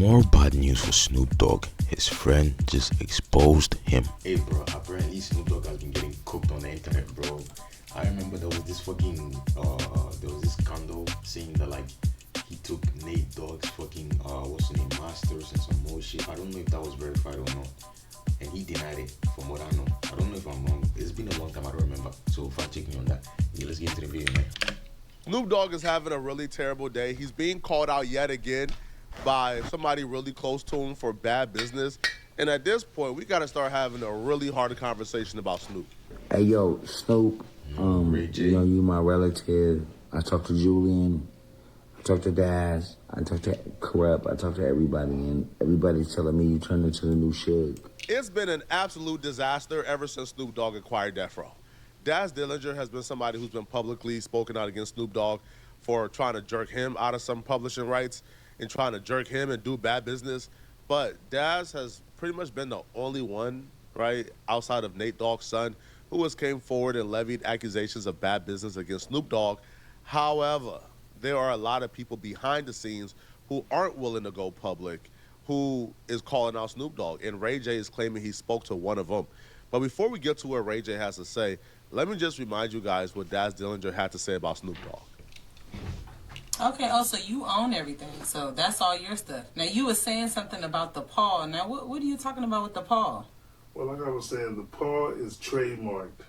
More bad news for Snoop Dogg. His friend just exposed him. Hey, bro, apparently Snoop Dogg has been getting cooked on the internet, bro. I remember there was this scandal saying that, like, he took Nate Dogg's fucking, what's the name, masters and some more shit. I don't know if that was verified or not. And he denied it, from what I know. I don't know if I'm wrong. It's been a long time, I don't remember. So, fact check me on that. Yeah, let's get into the video, man. Snoop Dogg is having a really terrible day. He's being called out yet again by somebody really close to him for bad business. And at this point, we got to start having a really hard conversation about Snoop. Hey, yo, Snoop, you my relative. I talked to Julian, I talked to Daz, I talked to Corrupt, I talked to everybody, and everybody's telling me you turned into the new Suge. It's been an absolute disaster ever since Snoop Dogg acquired Death Row. Daz Dillinger has been somebody who's been publicly spoken out against Snoop Dogg for trying to jerk him out of some publishing rights and trying to jerk him and do bad business. But Daz has pretty much been the only one, right, outside of Nate Dogg's son, who has came forward and levied accusations of bad business against Snoop Dogg. However, there are a lot of people behind the scenes who aren't willing to go public, who is calling out Snoop Dogg. And Ray J is claiming he spoke to one of them. But before we get to what Ray J has to say, let me just remind you guys what Daz Dillinger had to say about Snoop Dogg. Okay, so you own everything, so that's all your stuff. Now, you were saying something about the paw. Now, what are you talking about with the paw? Well, like I was saying, the paw is trademarked.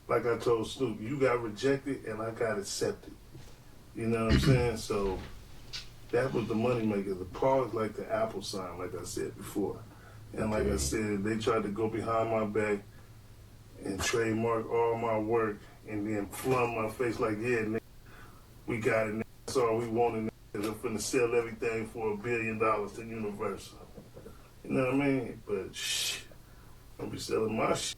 Like I told Snoop, you got rejected and I got accepted. You know what I'm saying? So that was the moneymaker. The paw is like the Apple sign, like I said before. And like I said, they tried to go behind my back and trademark all my work and then flung my face like, yeah, nigga, we got it, nigga. That's all we wanted, nigga. I'm finna sell everything for $1 billion to Universal. You know what I mean? But shh, I'll be selling my shit.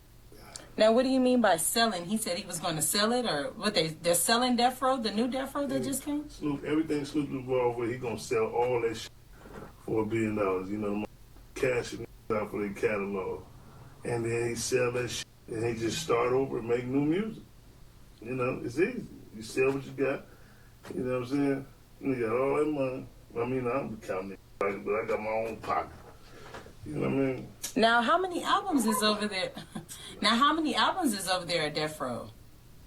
Now, what do you mean by selling? He said he was going to sell it, or what? They're selling Death Row, the new Death Row that just came? Snoop, everything Snoop involved with, he gonna sell all that shit for $1 billion. You know, cash it out for their catalog. And then he sell that shit and he just start over and make new music. You know, it's easy. You sell what you got. You know what I'm saying? You got all that money. I mean, I'm counting it, but I got my own pocket. You know what I mean? Now, how many albums is over there? At Death Row?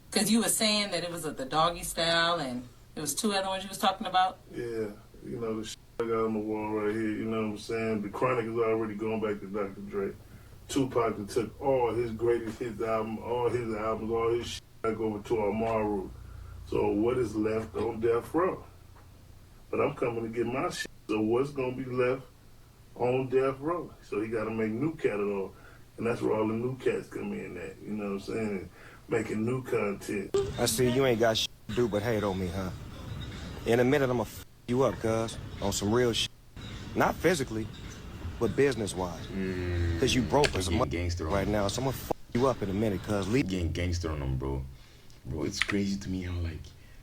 Because you were saying that it was the Doggystyle and there was two other ones you was talking about? Yeah, you know, the shit I got on the wall right here, you know what I'm saying? The Chronic is already going back to Dr. Dre. Tupac that took all his greatest hits album, all his shit back over to Amaru. So what is left on Death Row? But I'm coming to get my shit. So what's going to be left on Death Row? So he got to make new catalog. And that's where all the new cats come in at. You know what I'm saying? Making new content. I see you ain't got shit to do but hate on me, huh? In a minute, I'm gonna f you up, cuz. On some real shit. Not physically, but business-wise. Because you broke as a gangster right now, so I'm gonna f you up in a minute, cuz. Getting gangster on them, bro. Bro, it's crazy to me how, like,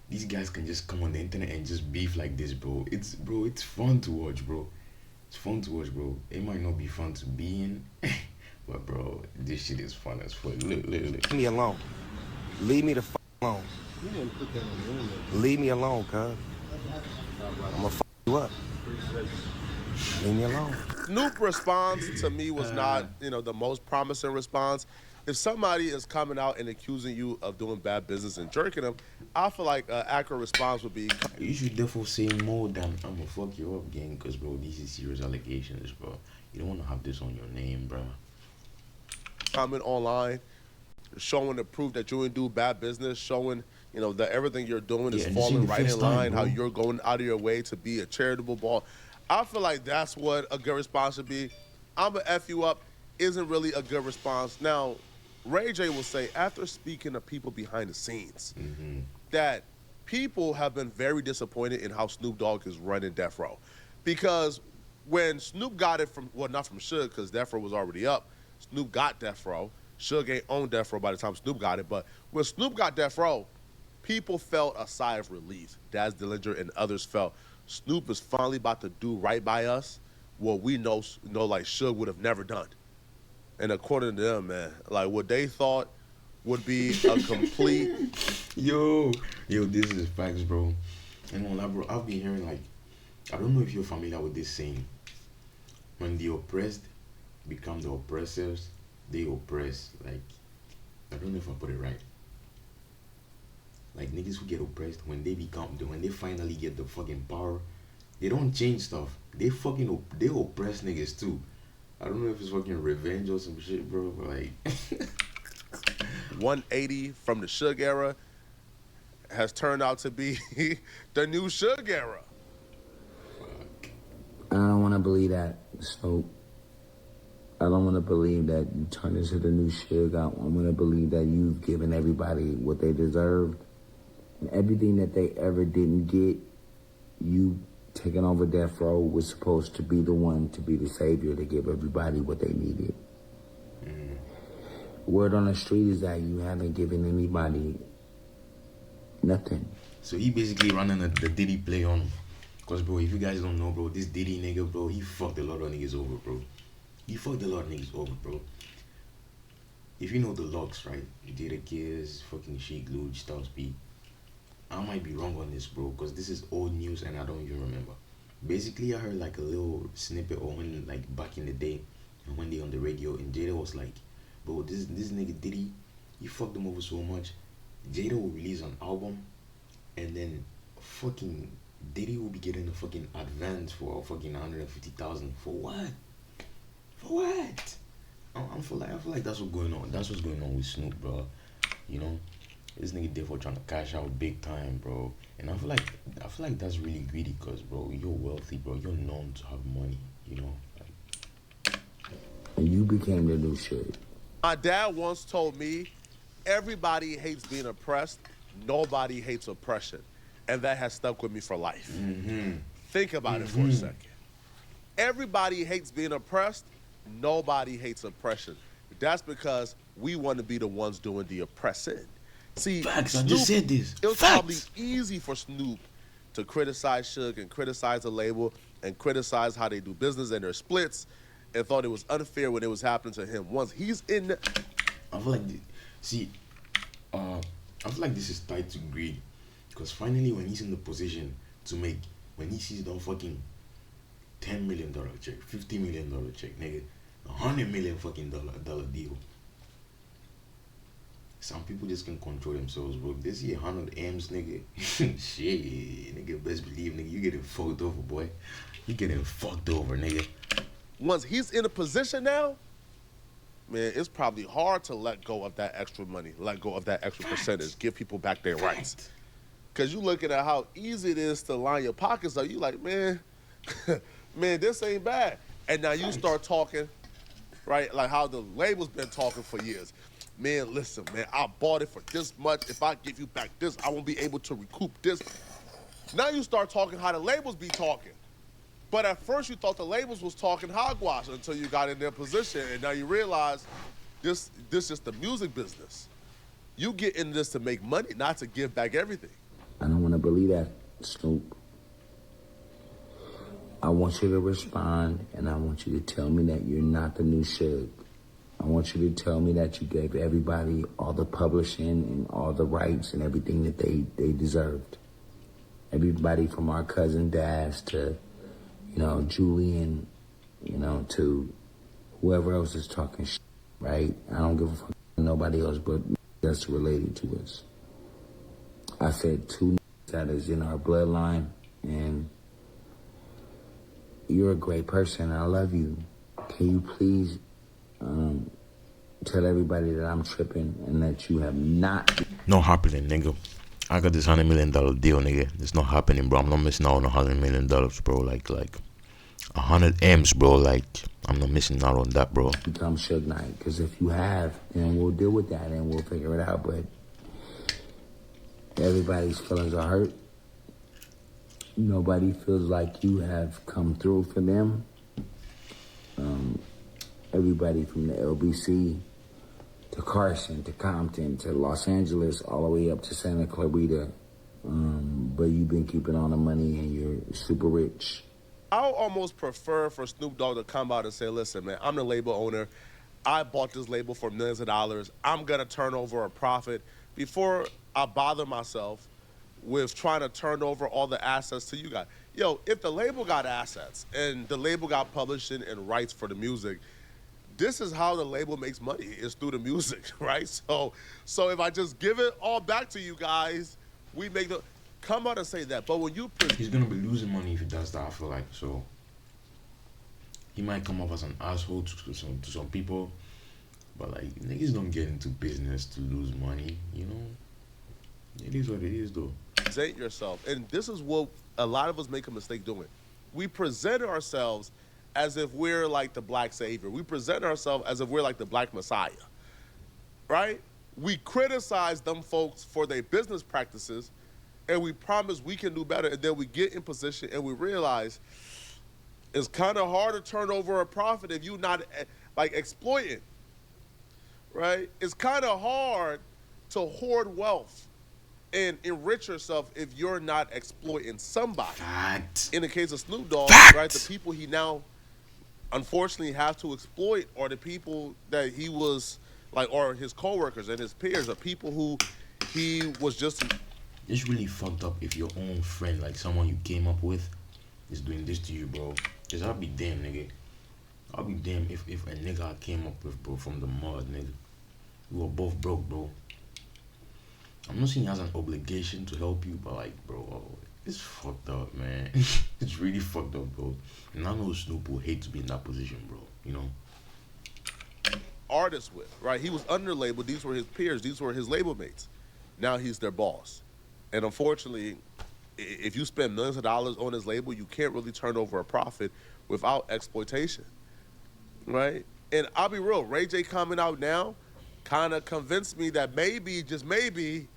these guys can just come on the internet and just beef like this, bro. It's fun to watch, bro. It's fun to watch, bro. It might not be fun to be in, but, bro, this shit is fun as fuck. Look. Leave me alone. Leave me the f alone. You didn't put that on the internet. Leave me alone, cuz. I'm gonna f you up. Leave me alone. Snoop's response to me was not, the most promising response. If somebody is coming out and accusing you of doing bad business and jerking them, I feel like an accurate response would be... You should definitely say more than I'm gonna fuck you up, gang, because, bro, these are serious allegations, bro. You don't want to have this on your name, bro. Comment online, showing the proof that you didn't do bad business, showing, that everything you're doing is falling right in line, how you're going out of your way to be a charitable ball. I feel like that's what a good response should be. I'm gonna F you up isn't really a good response. Now, Ray J will say, after speaking to people behind the scenes, that people have been very disappointed in how Snoop Dogg is running Death Row. Because when Snoop got it from, well, not from Suge, because Death Row was already up, Snoop got Death Row. Suge ain't owned Death Row by the time Snoop got it. But when Snoop got Death Row, people felt a sigh of relief. Daz Dillinger and others felt Snoop is finally about to do right by us, what we know like Suge would have never done. And according to them, man, like what they thought would be a complete... Yo, this is facts, bro. And all that, bro, I've been hearing, like, I don't know if you're familiar with this saying. when the oppressed become the oppressors, they oppress. Like, I don't know if I put it right. Like niggas who get oppressed, when they finally get the fucking power, they don't change stuff. They they oppress niggas too. I don't know if it's fucking revenge or some shit, bro. But like, 180 from the Suge era has turned out to be the new Suge era. I don't want to believe that, Snoop. I don't want to believe that you turned into the new Suge. I want to believe that you've given everybody what they deserved. And everything that they ever didn't get, you taking over death row was supposed to be the one to be the savior to give everybody what they needed. Word on the street is that you haven't given anybody nothing. so he basically running the Diddy play on him. Cause bro, if you guys don't know, bro, this Diddy nigga, bro, he fucked a lot of niggas over, bro. He fucked a lot of niggas over, bro. If you know the logs, right? Jada Kiss, fucking Sheik, Luge, Styles P. I might be wrong on this, bro, because this is old news and I don't even remember. Basically, I heard like a little snippet or when like back in the day, and when they on the radio, and Jada was like, bro, this nigga Diddy, he fucked him over so much. Jada will release an album, and then fucking Diddy will be getting a fucking advance for fucking 150,000 for what? For what? I feel like that's what's going on. That's what's going on with Snoop, bro. You know, this nigga therefore trying to cash out big time, bro. And I feel like that's really greedy, cause bro, you're wealthy, bro. You're known to have money, you know. Like, And you became the new shit. My dad once told me, everybody hates being oppressed, nobody hates oppression. And that has stuck with me for life. Think about it for a second. Everybody hates being oppressed, nobody hates oppression. That's because we want to be the ones doing the oppressing. See, facts, Snoop, I just said this. It was Facts. probably easy for Snoop to criticize Suge and criticize the label and criticize how they do business and their splits, and thought it was unfair when it was happening to him. Once he's in the... I feel like, I feel like this is tied to greed. Because finally, when he's in the position to make, when he sees the fucking $10 million check, $50 million check, nigga, $100 million fucking dollar deal. Some people just can control themselves, bro. They see 100 M's, nigga. Shit, nigga, best believe, nigga, you getting fucked over, boy. You getting fucked over, nigga. Once he's in a position now, man, it's probably hard to let go of that extra money, let go of that extra percentage, give people back their rights. Because you looking at how easy it is to line your pockets up, you like, man, man, this ain't bad. And now you start talking, right, like how the label's been talking for years. Man, listen, man, I bought it for this much. If I give you back this, I won't be able to recoup this. Now you start talking how the labels be talking. But at first you thought the labels was talking hogwash until you got in their position, and now you realize this is the music business. You get in this to make money, not to give back everything. I don't want to believe that, Snoop. I want you to respond, and I want you to tell me that you're not the new Suge. I want you to tell me that you gave everybody all the publishing and all the rights and everything that they deserved. Everybody from our cousin Daz to, you know, Julian, you know, to whoever else is talking shit, right? I don't give a fuck nobody else but that's related to us. I said two that is in our bloodline, and you're a great person. I love you. Can you please tell everybody that I'm tripping and that you have not... Not happening, nigga. I got this $100 million deal, nigga. It's not happening, bro. I'm not missing out on $100 million, bro. Like 100 M's, bro. Like, I'm not missing out on that, bro. Become Suge Knight, because if you have, then we'll deal with that and we'll figure it out. But everybody's feelings are hurt. Nobody feels like you have come through for them. Everybody from the LBC to Carson to Compton to Los Angeles all the way up to Santa Clarita. But you've been keeping all the money and you're super rich. I would almost prefer for Snoop Dogg to come out and say, listen, man, I'm the label owner. I bought this label for millions of dollars. I'm going to turn over a profit before I bother myself with trying to turn over all the assets to you guys. yo, if the label got assets and the label got publishing and rights for the music, this is how the label makes money, is through the music, right? So if I just give it all back to you guys, we make the come out and say that. But when you he's gonna be losing money if he does that. I feel like so. He might come off as an asshole to some people, but like niggas don't get into business to lose money, you know. It is what it is, though. Present yourself, and this is what a lot of us make a mistake doing. We present ourselves as if we're like the black savior. We present ourselves as if we're like the black messiah, right? We criticize them folks for their business practices, and we promise we can do better, and then we get in position and we realize it's kind of hard to turn over a profit if you're not like exploiting, right? It's kind of hard to hoard wealth and enrich yourself if you're not exploiting somebody. Fact. In the case of Snoop Dogg, Fact. right, the people he now unfortunately have to exploit are the people that he was like, or his coworkers and his peers, are people who he was just. It's really fucked up if your own friend, like someone you came up with, is doing this to you, bro. Cause I'll be damned, nigga. I'll be damned if a nigga I came up with, bro, from the mud, nigga. We were both broke, bro. I'm not saying he has an obligation to help you, but like, bro, it's fucked up, man. It's really fucked up, bro. And I know Snoop will hate to be in that position, bro. You know. Artists with, right? He was under label. These were his peers. These were his label mates. Now he's their boss. And unfortunately, if you spend millions of dollars on his label, you can't really turn over a profit without exploitation, right? And I'll be real, Ray J coming out now kind of convinced me that maybe, just maybe,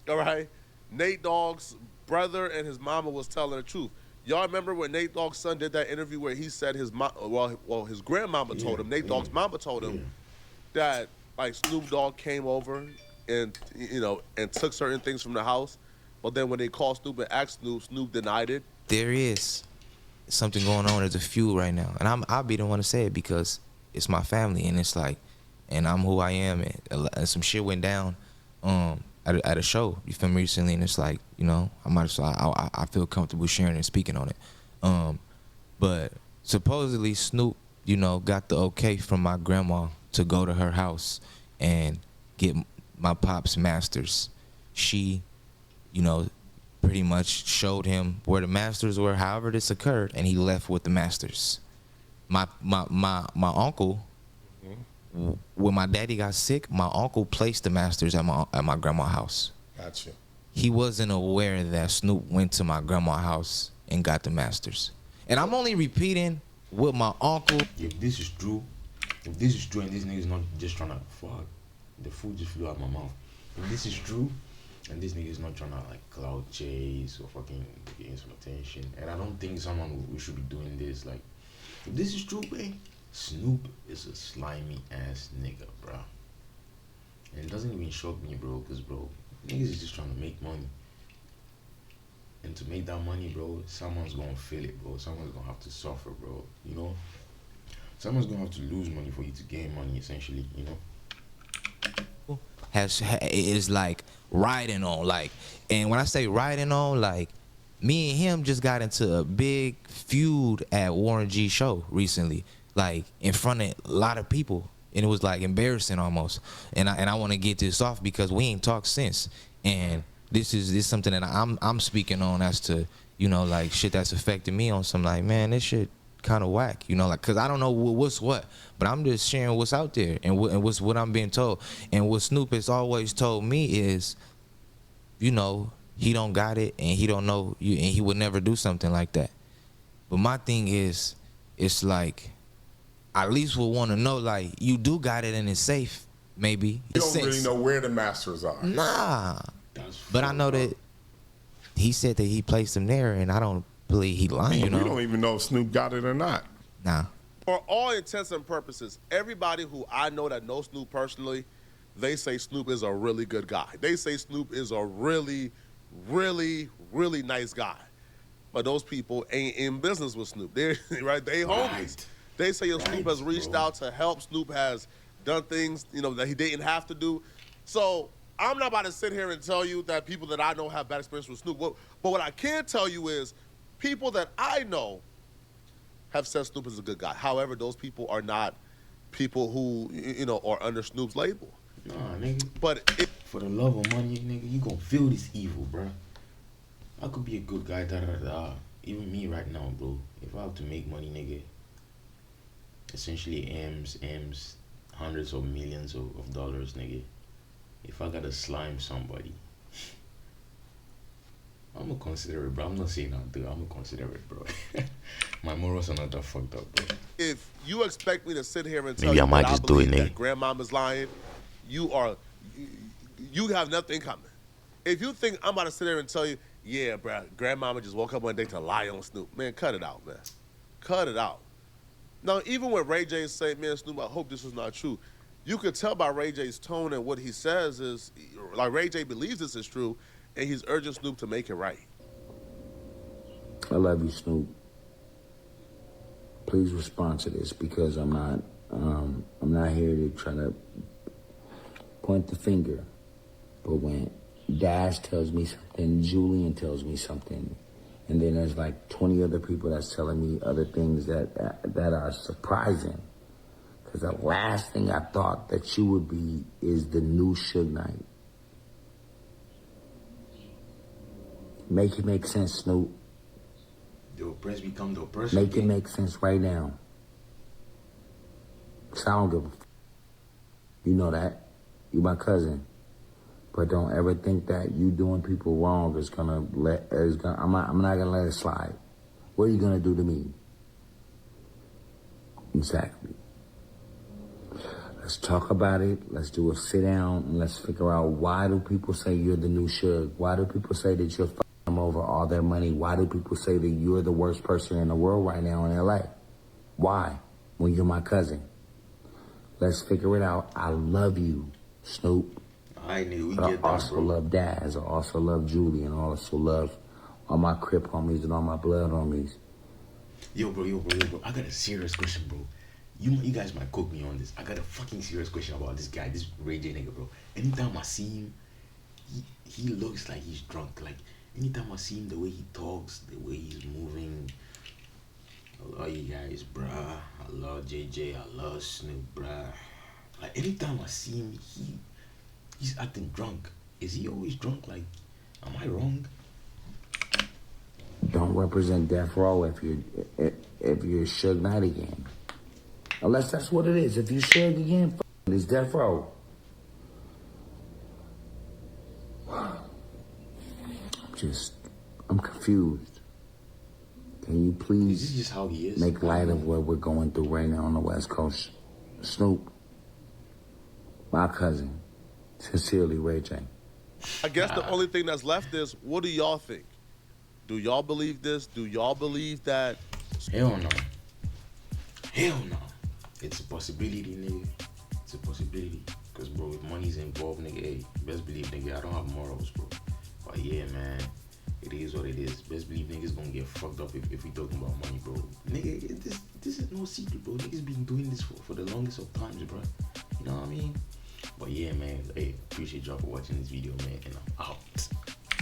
all right, Nate Dogg's brother and his mama was telling the truth. Y'all remember when Nate Dogg's son did that interview where he said his his grandmama told him, Nate Dogg's mama told him that like Snoop Dogg came over and, you know, and took certain things from the house. But then when they called Snoop and asked Snoop, Snoop denied it. There is something going on. There's a feud right now. And I'll be the one to say it because it's my family. And it's like, and I'm who I am. And some shit went down at a show, you feel me, recently. And it's like, you know, I feel comfortable sharing and speaking on it. But supposedly Snoop, you know, got the okay from my grandma to go to her house and get my pop's masters. She, you know, pretty much showed him where the masters were, however this occurred, and he left with the masters. My uncle, when my daddy got sick, my uncle placed the masters at my grandma's house. Gotcha. He wasn't aware that Snoop went to my grandma's house and got the masters. And I'm only repeating what my uncle. If this is true, and this nigga's not just trying to fuck, the food just flew out my mouth. If this is true, and this nigga's not trying to like cloud chase or fucking gain some attention, and I don't think we should be doing this. Like, if this is true, man, Snoop is a slimy ass nigga, bro. And it doesn't even shock me, bro, because bro, niggas is just trying to make money. And to make that money, bro, someone's gonna feel it, bro. Someone's gonna have to suffer, bro. You know, someone's gonna have to lose money for you to gain money, essentially. You know, is like riding on, like, and when I say riding on, like, me and him just got into a big feud at Warren G's show recently, like in front of a lot of people, and it was like embarrassing almost. And I want to get this off because we ain't talked since, and this is something that I'm speaking on as to, you know, like shit that's affected me on some, like, man, this shit kind of whack, you know, like, cause I don't know what's what, but I'm just sharing what's out there and what's what I'm being told. And what Snoop has always told me is, you know, he don't got it and he don't know you, and he would never do something like that. But my thing is, it's like, I at least would want to know, like, you do got it and it's safe, maybe. You don't really know where the masters are. Nah. But I know that he said that he placed them there, and I don't believe he lying, you know. We don't even know if Snoop got it or not. Nah. For all intents and purposes, everybody who I know that knows Snoop personally, they say Snoop is a really good guy. They say Snoop is a really, really, really nice guy. But those people ain't in business with Snoop. They're right. They homies. They say Snoop has reached out to help. Snoop has done things, you know, that he didn't have to do. So I'm not about to sit here and tell you that people that I know have bad experience with Snoop. But what I can tell you is, people that I know have said Snoop is a good guy. However, those people are not people who, are under Snoop's label. Nah, nigga. But for the love of money, nigga, you gonna feel this evil, bruh. I could be a good guy, Even me right now, bro. If I have to make money, nigga, essentially M's, hundreds of millions of dollars, nigga. If I gotta slime somebody, I'm gonna consider it, bro. I'm not saying I'll do it. I'm gonna consider it, bro. My morals are not that fucked up, bro. If you expect me to sit here and tell Maybe you I might that just I do it, believe that nigga. grandmama's lying, you have nothing coming. If you think I'm about to sit there and tell you, yeah, bro, grandmama just woke up one day to lie on Snoop, man, cut it out, man. Cut it out. Now, even when Ray J said, man, Snoop, I hope this was not true, you could tell by Ray J's tone and what he says is, like, Ray J believes this is true, and he's urging Snoop to make it right. I love you, Snoop. Please respond to this because I'm not here to try to point the finger. But when Dash tells me something, Julian tells me something, and then there's like 20 other people that's telling me other things that are surprising. Because the last thing I thought that you would be is the new Suge Knight. Make it make sense, Snoop. The oppressed become the oppressor. Make it make sense right now. Cause I don't give a You know that. You my cousin. But don't ever think that you doing people wrong I'm not gonna let it slide. What are you gonna do to me? Exactly. Let's talk about it. Let's do a sit down and let's figure out why do people say you're the new Suge? Why do people say that you're fucking them over all their money? Why do people say that you're the worst person in the world right now in LA? Why? When you're my cousin. Let's figure it out. I love you, Snoop. I knew we But get I that, also bro. love Daz. I also love Julie, and I also love all my Crip homies and all my blood homies. Yo, bro. I got a serious question, bro. You guys might quote me on this. I got a fucking serious question about this guy, this Ray J nigga, bro. Anytime I see him, he looks like he's drunk. Like, anytime I see him, the way he talks, the way he's moving. I love you guys, bruh. I love JJ. I love Snoop, bruh. Like, anytime I see him, he's acting drunk. Is he always drunk? Like, am I wrong? Don't represent Death Row if you're Suge Knight again. Unless that's what it is. If you Suge again, it's Death Row. I'm confused. Can you please Is this just how he is? make light of what we're going through right now on the West Coast? Snoop, my cousin, sincerely, Ray J. I guess the only thing that's left is, what do y'all think? Do y'all believe this? Do y'all believe that? Hell no. Hell no. It's a possibility, nigga. It's a possibility. Because, bro, if money's involved, nigga, hey, best believe, nigga, I don't have morals, bro. But yeah, man, it is what it is. Best believe niggas gonna get fucked up if we talking about money, bro. Nigga, this is no secret, bro. Niggas been doing this for the longest of times, bro. You know what I mean? But yeah, man, hey, appreciate y'all for watching this video, man, and I'm out.